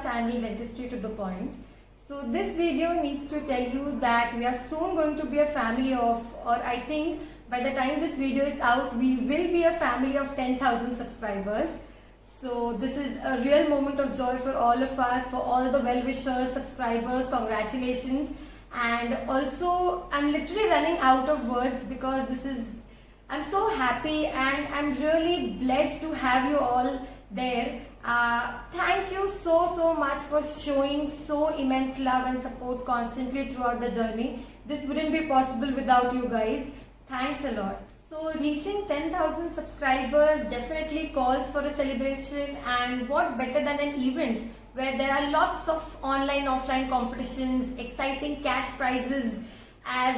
channel Dentistry to the Point. So this video needs to tell you that we are soon going to be a family of, or I think by the time this video is out, we will be a family of 10,000 subscribers. So this is a real moment of joy for all of us, for all the well-wishers, subscribers, congratulations. And also I'm literally running out of words because I'm so happy and I'm really blessed to have you all there. Thank you so much for showing so immense love and support constantly throughout the journey. This wouldn't be possible without you guys. Thanks a lot. So reaching 10,000 subscribers definitely calls for a celebration, and what better than an event where there are lots of online offline competitions, exciting cash prizes as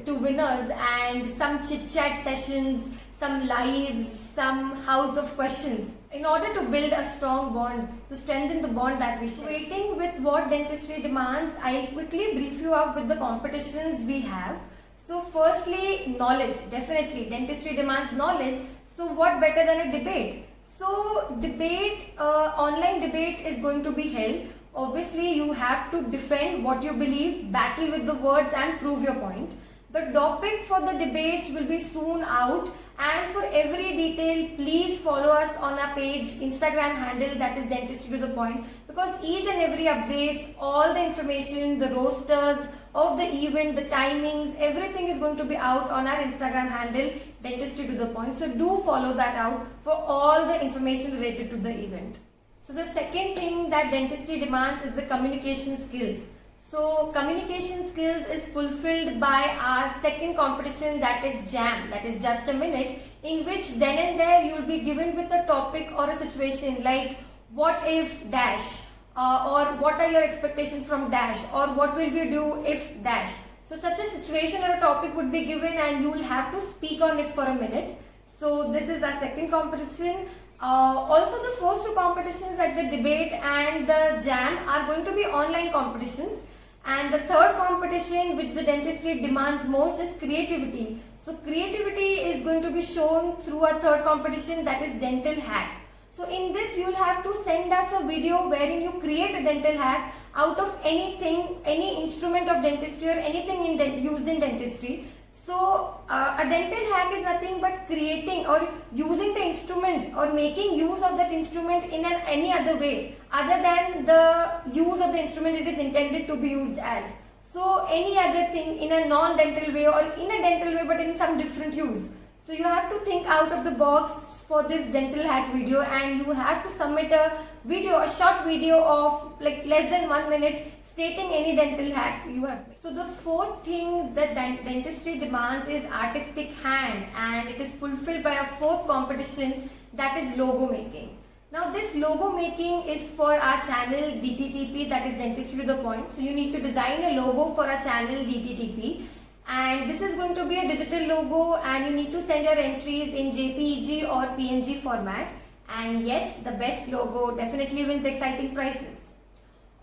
to winners, and some chit chat sessions, some lives, some house of questions, in order to build a strong bond, to strengthen the bond that we share. Waiting with what dentistry demands, I'll quickly brief you up with the competitions we have. So firstly, knowledge. Definitely dentistry demands knowledge, so what better than a debate? So debate, online debate is going to be held. Obviously you have to defend what you believe, battle with the words and prove your point. The topic for the debates will be soon out, and for every detail please follow us on our page, Instagram handle, that is Dentistry to the Point, because each and every updates, all the information, the rosters of the event, the timings, everything is going to be out on our Instagram handle, Dentistry to the Point. So do follow that out for all the information related to the event. So the second thing that dentistry demands is the communication skills. So communication skills is fulfilled by our second competition, that is JAM, that is just a minute, in which then and there you will be given with a topic or a situation like what if dash, or what are your expectations from dash, or what will you do if dash. So such a situation or a topic would be given and you will have to speak on it for a minute. So this is our second competition. Also the first two competitions, like the debate and the JAM, are going to be online competitions. And the third competition which the dentistry demands most is creativity. So creativity is going to be shown through a third competition, that is dental hack. So in this you will have to send us a video wherein you create a dental hack out of anything, any instrument of dentistry or anything used in dentistry. So a dental hack is nothing but creating or using the instrument or making use of that instrument in any other way other than the use of the instrument it is intended to be used as. So any other thing in a non-dental way or in a dental way but in some different use. So you have to think out of the box for this dental hack video, and you have to submit a video, a short video of like less than 1 minute stating any dental hack you have. So the fourth thing that dentistry demands is artistic hand, and it is fulfilled by a fourth competition, that is logo making. Now this logo making is for our channel DTTP, that is Dentistry to the Point. So you need to design a logo for our channel DTTP, and this is going to be a digital logo, and you need to send your entries in JPEG or PNG format. And yes, the best logo definitely wins exciting prizes.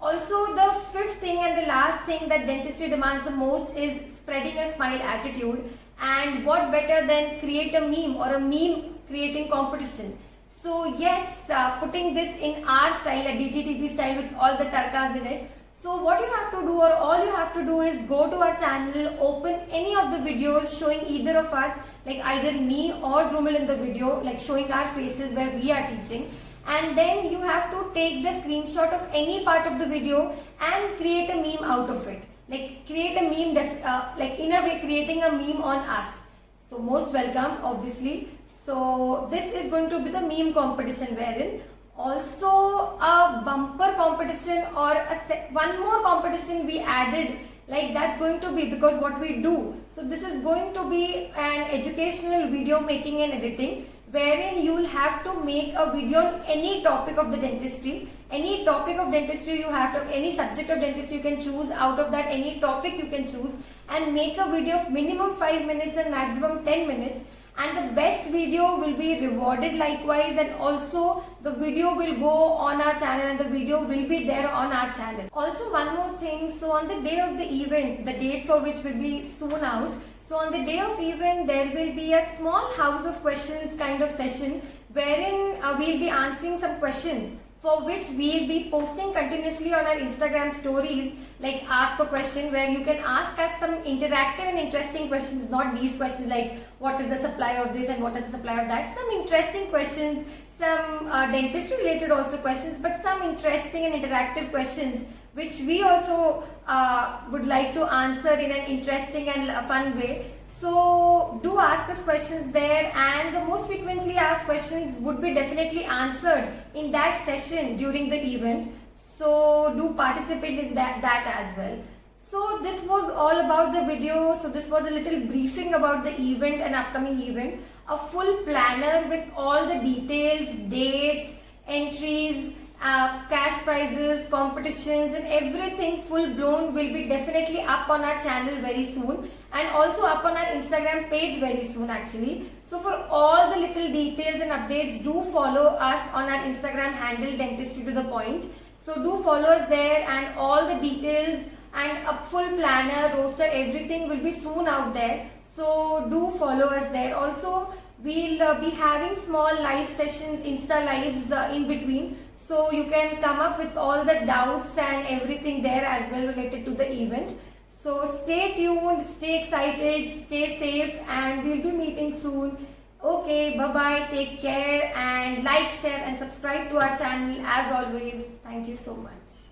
Also the fifth thing and the last thing that dentistry demands the most is spreading a smile attitude, and what better than create a meme or a meme creating competition. So yes, putting this in our style, a DTTP style with all the tarkas in it. So what you have to do, or all you have to do, is go to our channel, open any of the videos showing either of us, like either me or Drumil in the video, like showing our faces where we are teaching, and then you have to take the screenshot of any part of the video and create a meme out of it. Like create a meme, like in a way creating a meme on us. So most welcome, obviously. So this is going to be the meme competition, wherein also a bumper competition or one more competition we added, like that's going to be, because what we do. So this is going to be an educational video making and editing, wherein you will have to make a video on any topic of the dentistry. Any topic of dentistry you have to, any subject of dentistry you can choose, out of that any topic you can choose, and make a video of minimum 5 minutes and maximum 10 minutes. And the best video will be rewarded likewise, and also the video will go on our channel and the video will be there on our channel. Also one more thing, so on the day of the event, the date for which will be soon out, so on the day of event there will be a small house of questions kind of session, wherein we'll be answering some questions for which we'll be posting continuously on our Instagram stories, like ask a question, where you can ask us some interactive and interesting questions, not these questions like what is the supply of this and what is the supply of that. Some interesting questions, some dentistry related also questions, but some interesting and interactive questions which we also would like to answer in an interesting and fun way. So do ask us questions there, and the most frequently asked questions would be definitely answered in that session during the event. So do participate in that as well. So this was all about the video. So this was a little briefing about the event and upcoming event. A full planner with all the details, dates, entries, cash prizes, competitions and everything full blown will be definitely up on our channel very soon, and also up on our Instagram page very soon actually. So for all the little details and updates, do follow us on our Instagram handle Dentistry to the Point. So do follow us there, and all the details and a full planner, roster, everything will be soon out there. So do follow us there. Also we'll be having small live sessions, Insta lives in between. So you can come up with all the doubts and everything there as well related to the event. So stay tuned, stay excited, stay safe, and we'll be meeting soon. Okay, bye-bye, take care, and like, share and subscribe to our channel as always. Thank you so much.